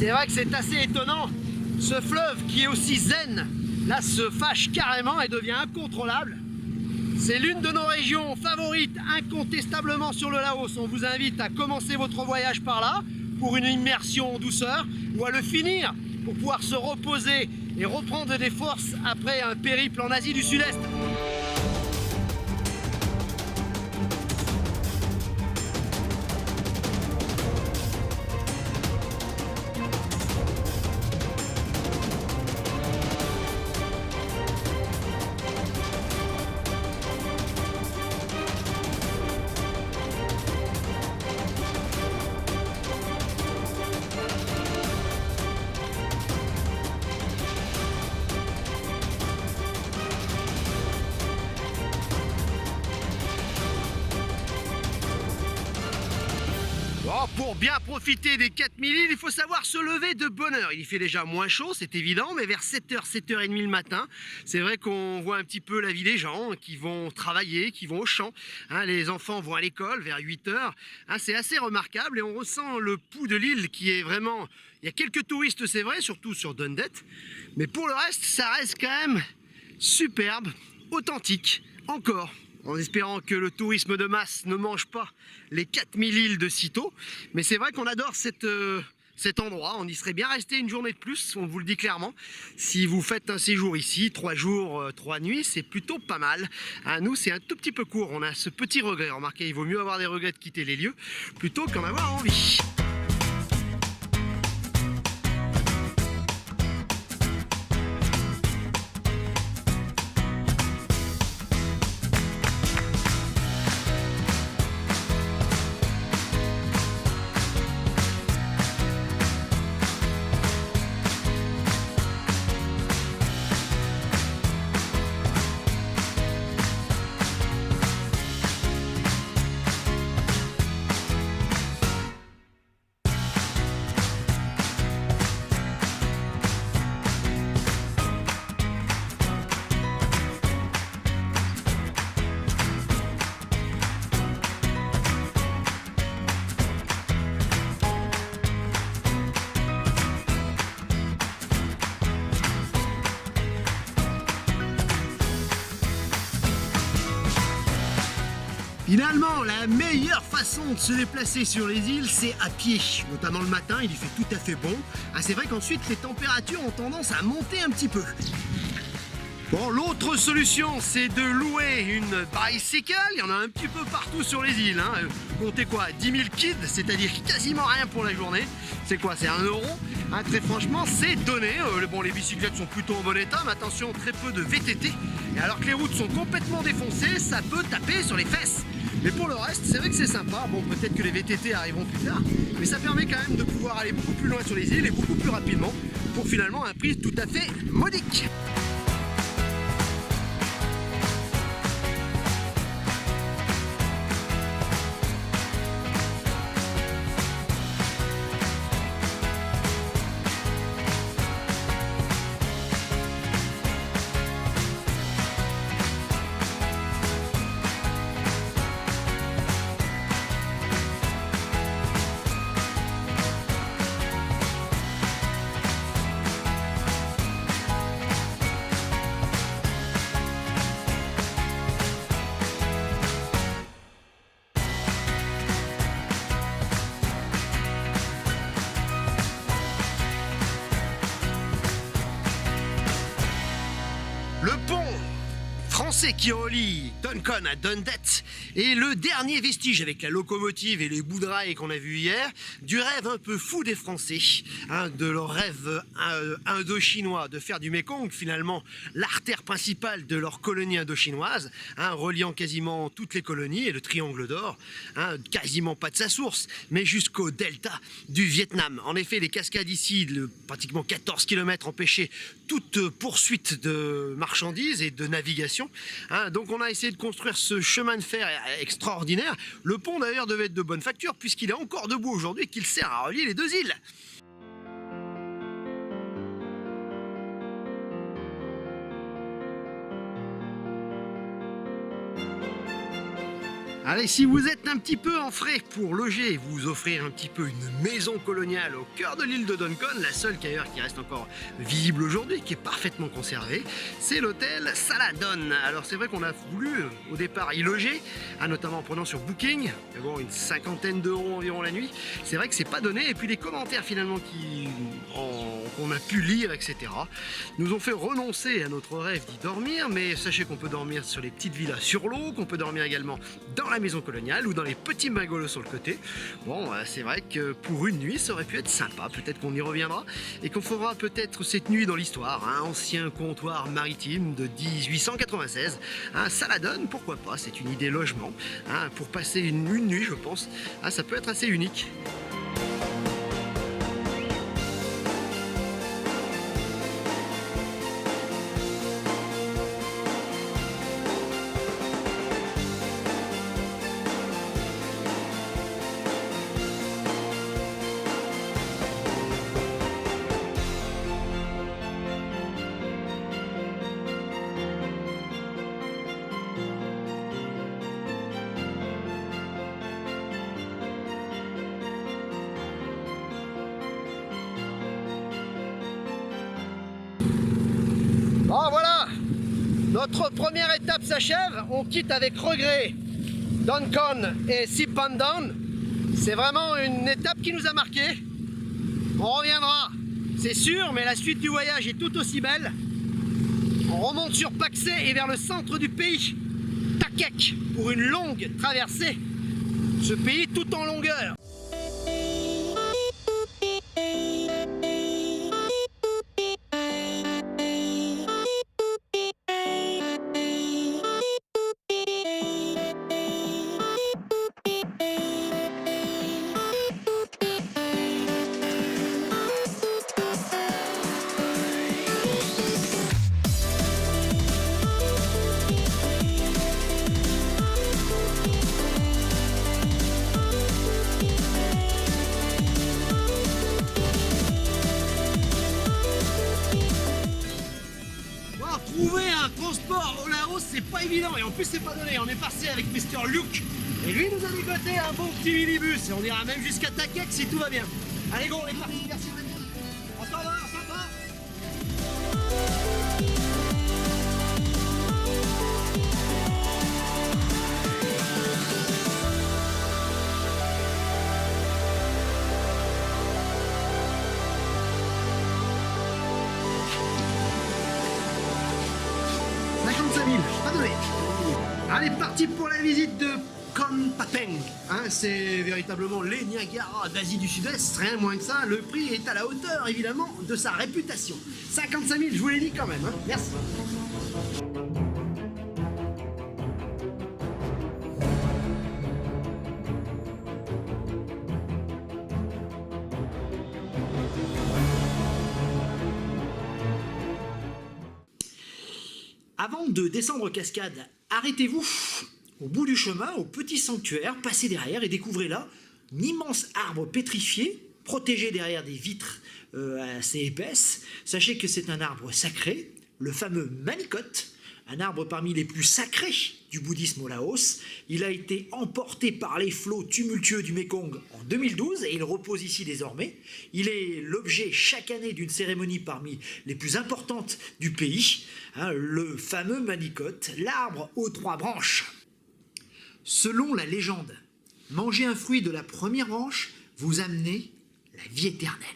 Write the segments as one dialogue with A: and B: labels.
A: C'est vrai que c'est assez étonnant. Ce fleuve qui est aussi zen, là se fâche carrément et devient incontrôlable. C'est l'une de nos régions favorites incontestablement sur le Laos. On vous invite à commencer votre voyage par là pour une immersion en douceur ou à le finir pour pouvoir se reposer et reprendre des forces après un périple en Asie du Sud-Est. Pour bien profiter des 4000 îles, il faut savoir se lever de bonne heure. Il y fait déjà moins chaud, c'est évident, mais vers 7h, 7h30 le matin, c'est vrai qu'on voit un petit peu la vie des gens qui vont travailler, qui vont au champ. Les enfants vont à l'école vers 8h. C'est assez remarquable et on ressent le pouls de l'île qui est vraiment... Il y a quelques touristes, c'est vrai, surtout sur Dundet, mais pour le reste, ça reste quand même superbe, authentique, encore. En espérant que le tourisme de masse ne mange pas les 4000 îles de sitôt. Mais c'est vrai qu'on adore cet endroit, on y serait bien resté une journée de plus, on vous le dit clairement. Si vous faites un séjour ici, 3 jours, 3 nuits, c'est plutôt pas mal. Nous, c'est un tout petit peu court, on a ce petit regret. Remarquez, il vaut mieux avoir des regrets de quitter les lieux plutôt qu'en avoir envie. Finalement, la meilleure façon de se déplacer sur les îles, c'est à pied. Notamment le matin, il y fait tout à fait bon. C'est vrai qu'ensuite, les températures ont tendance à monter un petit peu. Bon, l'autre solution, c'est de louer une bicycle. Il y en a un petit peu partout sur les îles. Comptez quoi, 10 000 kids, c'est-à-dire quasiment rien pour la journée. C'est quoi, c'est 1 euro. Très franchement, c'est donné. Bon, les bicyclettes sont plutôt en bon état, mais attention, très peu de VTT. Et alors que les routes sont complètement défoncées, ça peut taper sur les fesses. Mais pour le reste, c'est vrai que c'est sympa. Bon, peut-être que les VTT arriveront plus tard, mais ça permet quand même de pouvoir aller beaucoup plus loin sur les îles et beaucoup plus rapidement pour finalement un prix tout à fait modique. Le pont français qui relie Duncan à Dundet est le dernier vestige avec la locomotive et les bouts de rail qu'on a vu hier du rêve un peu fou des Français, de leur rêve indo-chinois de faire du Mékong finalement l'artère principale de leur colonie indo-chinoise, reliant quasiment toutes les colonies et le triangle d'or, quasiment pas de sa source, mais jusqu'au delta du Vietnam. En effet, les cascades ici, pratiquement 14 km empêchaient toute poursuite de marchandises et de navigation. Donc on a essayé de construire ce chemin de fer extraordinaire. Le pont d'ailleurs devait être de bonne facture puisqu'il est encore debout aujourd'hui et qu'il sert à relier les deux îles. Allez, si vous êtes un petit peu en frais pour loger et vous offrir un petit peu une maison coloniale au cœur de l'île de Doncon, la seule d'ailleurs qui reste encore visible aujourd'hui, qui est parfaitement conservée, c'est l'hôtel Saladon. Alors c'est vrai qu'on a voulu au départ y loger, notamment en prenant sur Booking, mais bon, une cinquantaine d'euros environ la nuit. C'est vrai que c'est pas donné, et puis les commentaires finalement qu'on a pu lire, etc., nous ont fait renoncer à notre rêve d'y dormir, mais sachez qu'on peut dormir sur les petites villas sur l'eau, qu'on peut dormir également dans la maison coloniale ou dans les petits bungalows sur le côté. Bon, c'est vrai que pour une nuit, ça aurait pu être sympa. Peut-être qu'on y reviendra et qu'on fera peut-être cette nuit dans l'histoire. Un ancien comptoir maritime de 1896. Un Saladon, pourquoi pas? C'est une idée logement. Pour passer une nuit, je pense. Ça peut être assez unique. Bon voilà, notre première étape s'achève, on quitte avec regret Doncon et Sipandan. C'est vraiment une étape qui nous a marqué. On reviendra, c'est sûr, mais la suite du voyage est tout aussi belle. On remonte sur Paksé et vers le centre du pays, Takek, pour une longue traversée. Ce pays tout en longueur. Trouver un transport au Laos, c'est pas évident, et en plus c'est pas donné. On est passé avec Mr. Luke et lui nous a dégoté un bon petit minibus et on ira même jusqu'à Takek si tout va bien. Allez go, on est parti, merci. On s'en va, on s'en va. Pas donné. Allez, parti pour la visite de Kon Pateng. C'est véritablement les Niagara d'Asie du Sud-Est, rien moins que ça. Le prix est à la hauteur, évidemment, de sa réputation. 55 000, je vous l'ai dit quand même. Merci. Avant de descendre cascade, arrêtez-vous au bout du chemin, au petit sanctuaire, passez derrière et découvrez là un immense arbre pétrifié, protégé derrière des vitres assez épaisses. Sachez que c'est un arbre sacré, le fameux Manikot, un arbre parmi les plus sacrés du bouddhisme au Laos. Il a été emporté par les flots tumultueux du Mekong en 2012 et il repose ici désormais. Il est l'objet chaque année d'une cérémonie parmi les plus importantes du pays, le fameux Manikot, l'arbre aux 3 branches. Selon la légende, manger un fruit de la première branche vous amenez la vie éternelle.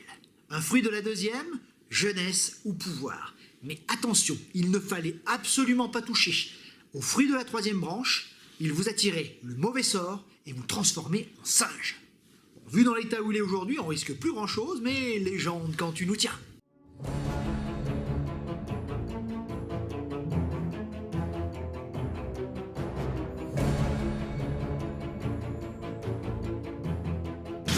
A: Un fruit de la deuxième, jeunesse ou pouvoir. Mais attention, il ne fallait absolument pas toucher au fruit de la troisième branche, il vous attirait le mauvais sort et vous transformait en singe. Bon, vu dans l'état où il est aujourd'hui, on risque plus grand chose, mais légende quand tu nous tiens.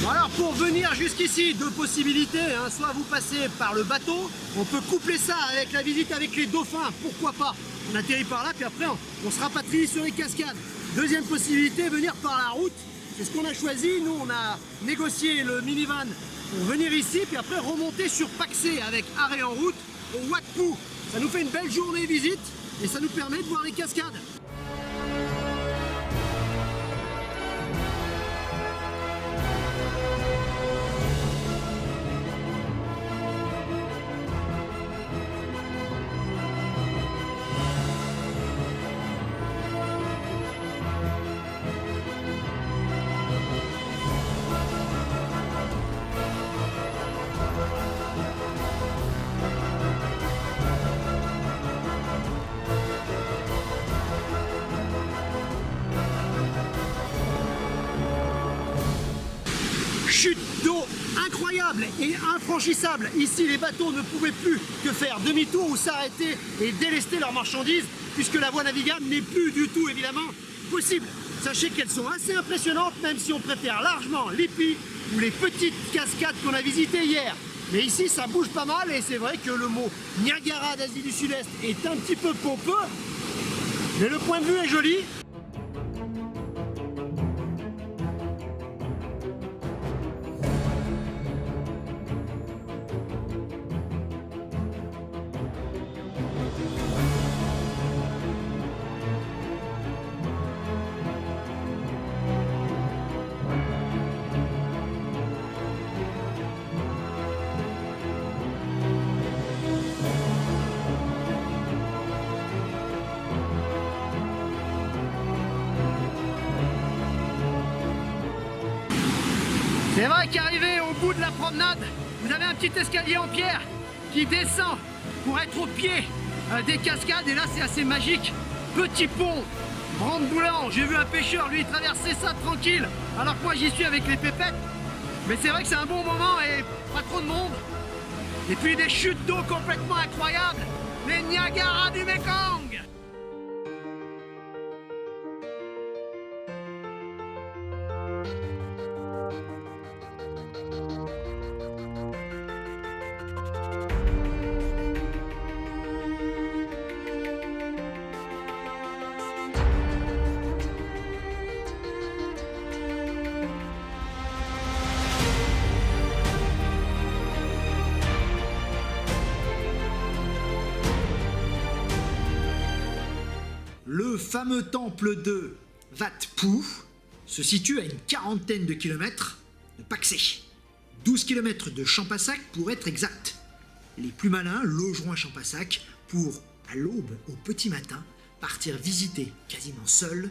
A: Bon alors pour venir jusqu'ici, 2 possibilités, soit vous passez par le bateau, on peut coupler ça avec la visite avec les dauphins, pourquoi pas. On atterrit par là, puis après on se rapatrie sur les cascades. Deuxième possibilité, venir par la route, c'est ce qu'on a choisi. Nous on a négocié le minivan pour venir ici, puis après remonter sur Paksé avec arrêt en route au Wat Phu. Ça nous fait une belle journée visite et ça nous permet de voir les cascades. incroyable et infranchissable. Ici, les bateaux ne pouvaient plus que faire demi-tour ou s'arrêter et délester leurs marchandises, puisque la voie navigable n'est plus du tout, évidemment, possible. Sachez qu'elles sont assez impressionnantes, même si on préfère largement les puits ou les petites cascades qu'on a visitées hier. Mais ici, ça bouge pas mal et c'est vrai que le mot Niagara d'Asie du Sud-Est est un petit peu pompeux, mais le point de vue est joli. C'est vrai qu'arrivé au bout de la promenade, vous avez un petit escalier en pierre qui descend pour être au pied des cascades et là c'est assez magique. Petit pont, brandeboulant, j'ai vu un pêcheur lui traverser ça tranquille alors que moi j'y suis avec les pépettes. Mais c'est vrai que c'est un bon moment et pas trop de monde. Et puis des chutes d'eau complètement incroyables, les Niagara du Mekong.
B: Le fameux temple de Wat Phu se situe à une quarantaine de kilomètres de Pak Se, 12 kilomètres de Champasak pour être exact. Les plus malins logeront à Champasak pour, à l'aube, au petit matin, partir visiter quasiment seuls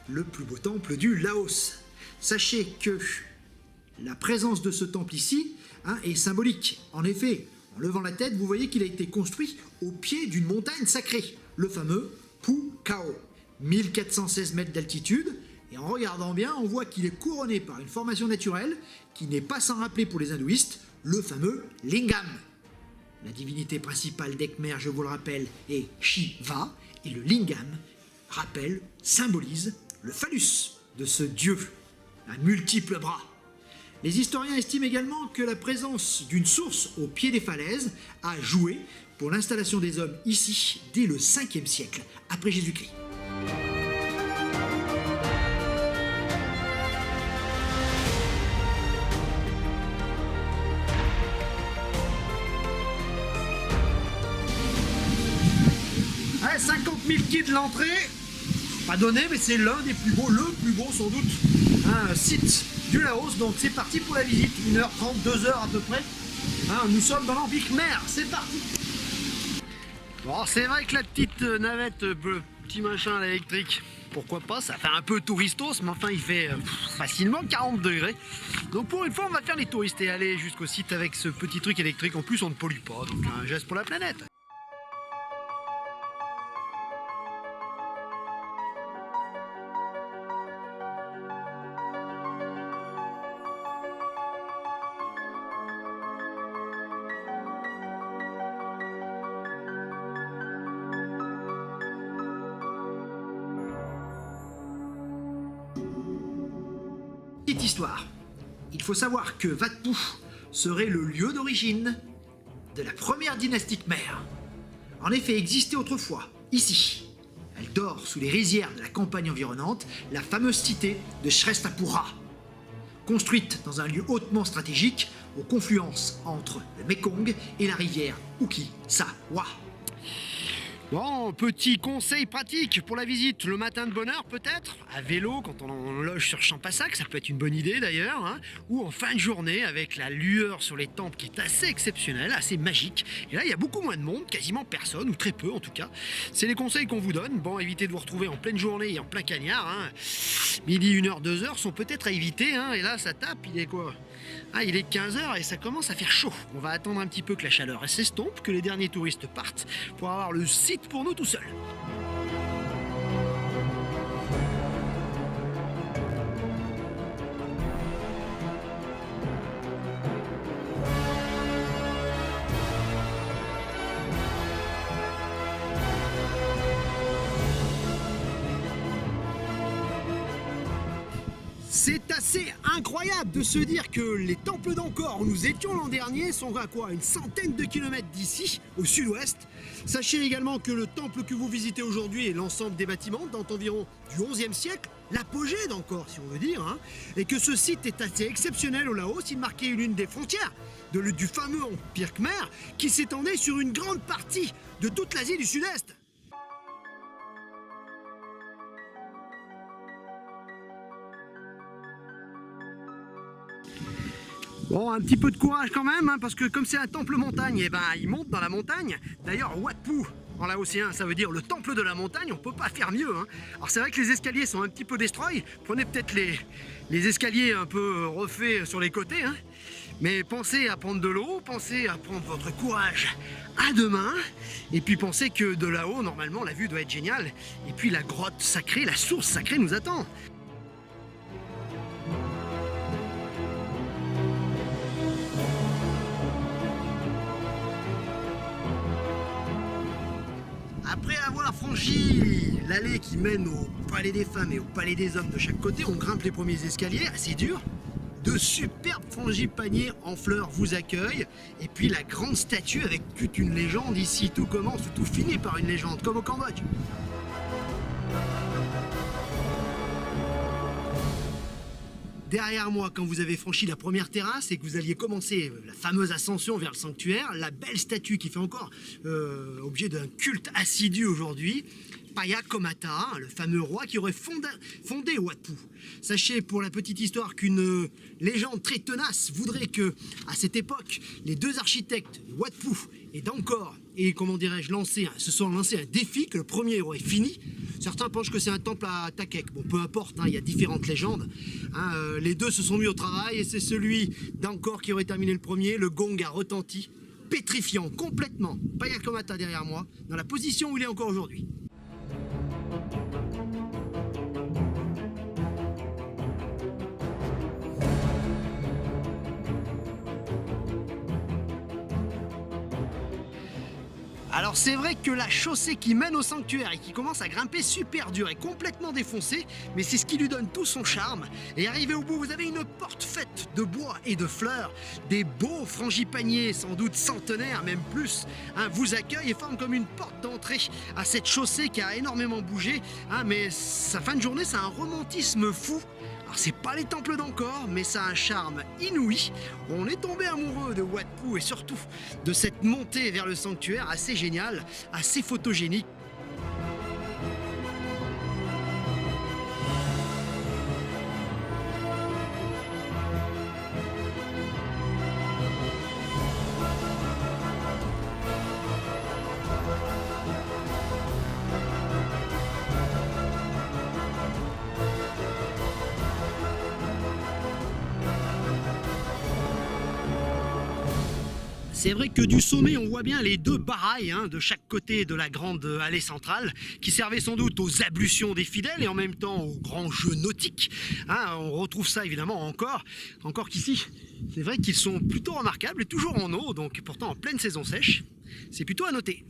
B: le plus beau temple du Laos. Sachez que la présence de ce temple ici est symbolique. En effet, en levant la tête, vous voyez qu'il a été construit au pied d'une montagne sacrée, le fameux Phu Khao, 1416 mètres d'altitude, et en regardant bien, on voit qu'il est couronné par une formation naturelle qui n'est pas sans rappeler pour les hindouistes le fameux Lingam. La divinité principale d'Khmer, je vous le rappelle, est Shiva, et le Lingam symbolise le phallus de ce dieu à multiples bras. Les historiens estiment également que la présence d'une source au pied des falaises a joué pour l'installation des hommes ici dès le 5e siècle après Jésus-Christ.
A: Allez, 50 000 kits de l'entrée, pas donné, mais c'est l'un des plus beaux, le plus beau sans doute, site du Laos. Donc c'est parti pour la visite, 1h30, 2h à peu près. Nous sommes dans l'Empire Khmer, c'est parti. Bon, c'est vrai que la petite navette, petit machin à l'électrique, pourquoi pas, ça fait un peu touristos, mais enfin il fait facilement 40 degrés. Donc pour une fois on va faire les touristes et aller jusqu'au site avec ce petit truc électrique. En plus on ne pollue pas, donc un geste pour la planète.
B: Petite histoire. Il faut savoir que Wat Phu serait le lieu d'origine de la première dynastie Khmer. En effet, existait autrefois, ici, elle dort sous les rizières de la campagne environnante, la fameuse cité de Shrestapura, construite dans un lieu hautement stratégique aux confluences entre le Mekong et la rivière Uki-Sa-Wa.
A: Bon, petit conseil pratique pour la visite, le matin de bonne heure peut-être, à vélo quand on loge sur Champasak, ça peut être une bonne idée d'ailleurs, ou en fin de journée avec la lueur sur les temples qui est assez exceptionnelle, assez magique. Et là il y a beaucoup moins de monde, quasiment personne, ou très peu en tout cas. C'est les conseils qu'on vous donne. Bon, évitez de vous retrouver en pleine journée et en plein cagnard. Midi, 1h, 2h sont peut-être à éviter, et là ça tape, il est quoi ? Il est 15h et ça commence à faire chaud. On va attendre un petit peu que la chaleur s'estompe, que les derniers touristes partent pour avoir le site pour nous tout seuls. C'est assez incroyable de se dire que les temples d'Angkor où nous étions l'an dernier sont à quoi, une centaine de kilomètres d'ici, au sud-ouest. Sachez également que le temple que vous visitez aujourd'hui et l'ensemble des bâtiments datent environ du XIe siècle, l'apogée d'Angkor si on veut dire, hein, et que ce site est assez exceptionnel au Laos. Il marquait l'une des frontières du fameux empire Khmer qui s'étendait sur une grande partie de toute l'Asie du Sud-Est. Bon, un petit peu de courage quand même, hein, parce que comme c'est un temple montagne, et ben il monte dans la montagne. D'ailleurs, Wat Phu en laotien, ça veut dire le temple de la montagne, on peut pas faire mieux. Hein. Alors c'est vrai que les escaliers sont un petit peu destroy, prenez peut-être les escaliers un peu refaits sur les côtés, hein. Mais pensez à prendre de l'eau, pensez à prendre votre courage à deux mains, et puis pensez que de là-haut, normalement, la vue doit être géniale. Et puis la grotte sacrée, la source sacrée nous attend. Après avoir franchi l'allée qui mène au palais des femmes et au palais des hommes de chaque côté, on grimpe les premiers escaliers, assez durs. De superbes frangipaniers en fleurs vous accueillent. Et puis la grande statue avec toute une légende. Ici, tout commence ou tout finit par une légende, comme au Cambodge. Derrière moi, quand vous avez franchi la première terrasse et que vous alliez commencer la fameuse ascension vers le sanctuaire, la belle statue qui fait encore objet d'un culte assidu aujourd'hui, Phaya Komata, le fameux roi qui aurait fondé Wat Phu. Sachez pour la petite histoire qu'une légende très tenace voudrait que, à cette époque, les deux architectes de Wat Phu et d'Angkor et comment dirais-je se sont lancés un défi que le premier aurait fini. Certains pensent que c'est un temple à Takek. Bon, peu importe, hein, il y a différentes légendes. Hein, les deux se sont mis au travail et c'est celui d'Angkor qui aurait terminé le premier. Le gong a retenti, pétrifiant complètement Phaya Komata derrière moi, dans la position où il est encore aujourd'hui. Alors c'est vrai que la chaussée qui mène au sanctuaire et qui commence à grimper super dur est complètement défoncée, mais c'est ce qui lui donne tout son charme. Et arrivé au bout, vous avez une porte faite de bois et de fleurs. Des beaux frangipaniers, sans doute centenaires, même plus, hein, vous accueillent et forment comme une porte d'entrée à cette chaussée qui a énormément bougé. Hein, mais sa fin de journée, c'est un romantisme fou. Alors c'est pas les temples d'Angkor, mais ça a un charme inouï. On est tombé amoureux de Wat Phu et surtout de cette montée vers le sanctuaire assez géniale, assez photogénique. C'est vrai que du sommet, on voit bien les deux barailles hein, de chaque côté de la grande allée centrale qui servaient sans doute aux ablutions des fidèles et en même temps aux grands jeux nautiques. Hein, on retrouve ça évidemment encore qu'ici, c'est vrai qu'ils sont plutôt remarquables et toujours en eau, donc pourtant en pleine saison sèche. C'est plutôt à noter.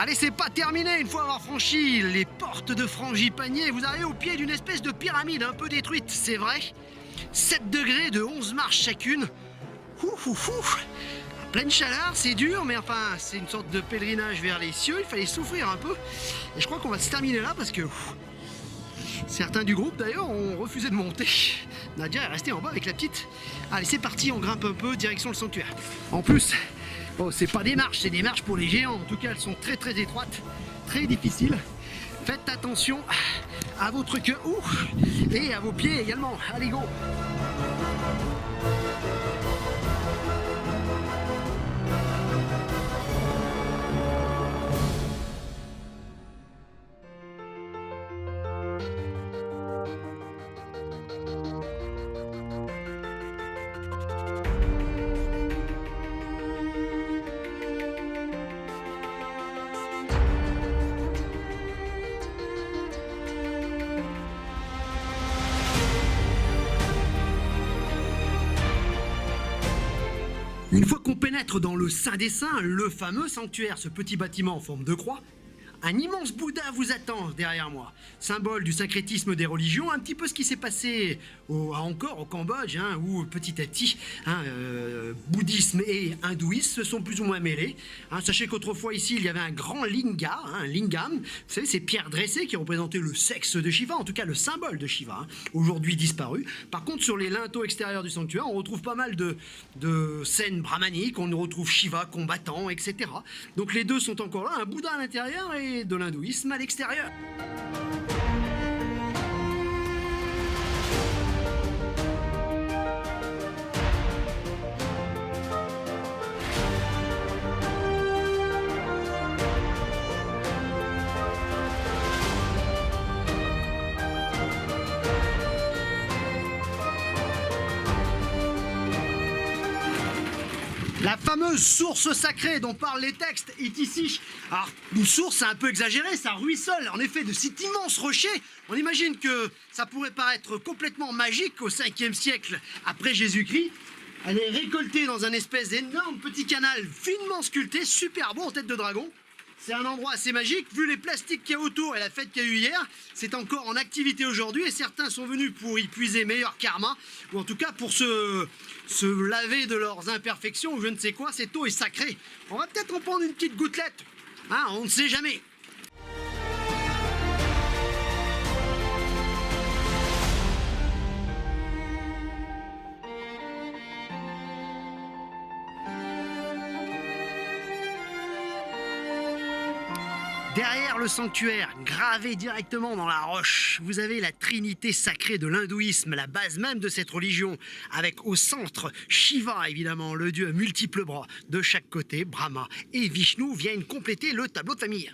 A: Allez, c'est pas terminé, une fois avoir franchi les portes de Frangipanier, vous arrivez au pied d'une espèce de pyramide un peu détruite, c'est vrai. 7 degrés de 11 marches chacune. À pleine chaleur, c'est dur, mais enfin, c'est une sorte de pèlerinage vers les cieux, il fallait souffrir un peu. Et je crois qu'on va se terminer là parce que certains du groupe d'ailleurs ont refusé de monter. Nadia est restée en bas avec la petite. Allez, c'est parti, on grimpe un peu, direction le sanctuaire. En plus, bon, c'est pas des marches, c'est des marches pour les géants. En tout cas, elles sont très très étroites, très difficiles. Faites attention à votre queue et à vos pieds également. Allez, go! qu'on pénètre dans le Saint des Saints, le fameux sanctuaire, ce petit bâtiment en forme de croix, un immense Bouddha vous attend derrière moi, symbole du syncrétisme des religions, un petit peu ce qui s'est passé au Cambodge, où petit à petit, bouddhisme et hindouisme se sont plus ou moins mêlés. Sachez qu'autrefois ici, il y avait un grand linga, un lingam, vous savez, ces pierres dressées qui représentaient le sexe de Shiva, en tout cas le symbole de Shiva, aujourd'hui disparu. Par contre, sur les linteaux extérieurs du sanctuaire, on retrouve pas mal de scènes brahmaniques, on retrouve Shiva combattant, etc. Donc les deux sont encore là, un Bouddha à l'intérieur et de l'hindouisme à l'extérieur. La fameuse source sacrée dont parlent les textes est ici. Alors, une source, c'est un peu exagéré, ça ruisselle en effet de cet immense rocher. On imagine que ça pourrait paraître complètement magique au 5e siècle après Jésus-Christ. Elle est récoltée dans un espèce d'énorme petit canal finement sculpté, super beau en tête de dragon. C'est un endroit assez magique, vu les plastiques qu'il y a autour et la fête qu'il y a eu hier, c'est encore en activité aujourd'hui et certains sont venus pour y puiser meilleur karma, ou en tout cas pour se laver de leurs imperfections ou je ne sais quoi, cette eau est sacrée. On va peut-être en prendre une petite gouttelette, on ne sait jamais. Derrière le sanctuaire, gravé directement dans la roche, vous avez la trinité sacrée de l'hindouisme, la base même de cette religion, avec au centre Shiva évidemment, le dieu à multiples bras. De chaque côté, Brahma et Vishnu viennent compléter le tableau de famille.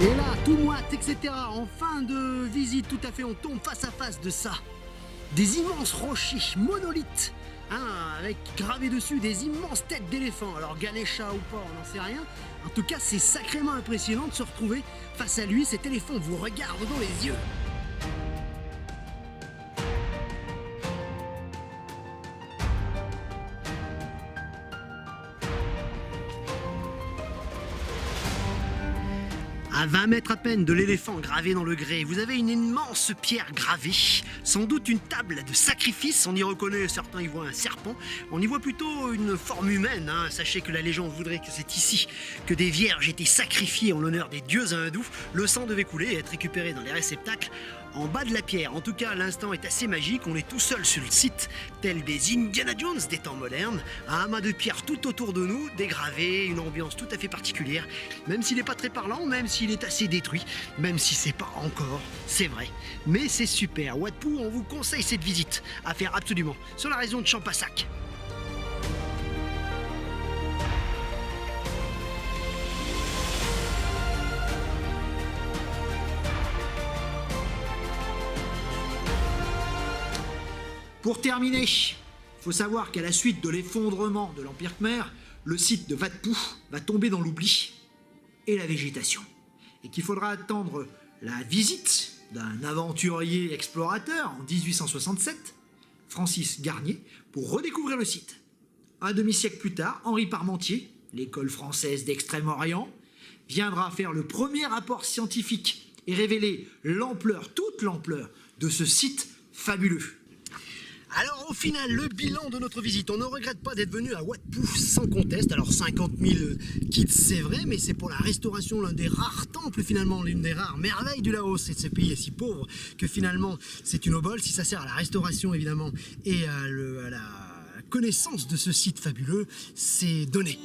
A: Et là, tout moite, etc. En fin de visite, tout à fait, on tombe face à face de ça. Des immenses rochers monolithes, avec gravé dessus des immenses têtes d'éléphants. Alors Ganesha ou pas, on n'en sait rien. En tout cas, c'est sacrément impressionnant de se retrouver face à lui. Cet éléphant vous regarde dans les yeux. À 20 mètres à peine de l'éléphant gravé dans le grès, vous avez une immense pierre gravée, sans doute une table de sacrifice, on y reconnaît, certains y voient un serpent, on y voit plutôt une forme humaine, Sachez que la légende voudrait que c'est ici que des vierges étaient sacrifiées en l'honneur des dieux hindous, le sang devait couler et être récupéré dans les réceptacles en bas de la pierre. En tout cas, l'instant est assez magique, on est tout seul sur le site, tel des Indiana Jones des temps modernes, un amas de pierres tout autour de nous, dégravées, une ambiance tout à fait particulière, même s'il n'est pas très parlant, même s'il est assez détruit, même si c'est pas encore, c'est vrai. Mais c'est super, Wat Phu, on vous conseille cette visite à faire absolument sur la région de Champasak.
B: Pour terminer, il faut savoir qu'à la suite de l'effondrement de l'Empire Khmer, le site de Wat Phu va tomber dans l'oubli et la végétation. Et qu'il faudra attendre la visite d'un aventurier explorateur en 1867, Francis Garnier, pour redécouvrir le site. Un demi-siècle plus tard, Henri Parmentier, l'école française d'Extrême-Orient, viendra faire le premier rapport scientifique et révéler l'ampleur, toute l'ampleur de ce site fabuleux.
A: Alors au final, le bilan de notre visite, on ne regrette pas d'être venu à Wat Phu sans conteste. Alors 50 000 kits c'est vrai, mais c'est pour la restauration, l'un des rares temples finalement, l'une des rares merveilles du Laos. Et ce pays est si pauvre que finalement c'est une obole. Si ça sert à la restauration évidemment et à la connaissance de ce site fabuleux, c'est donné.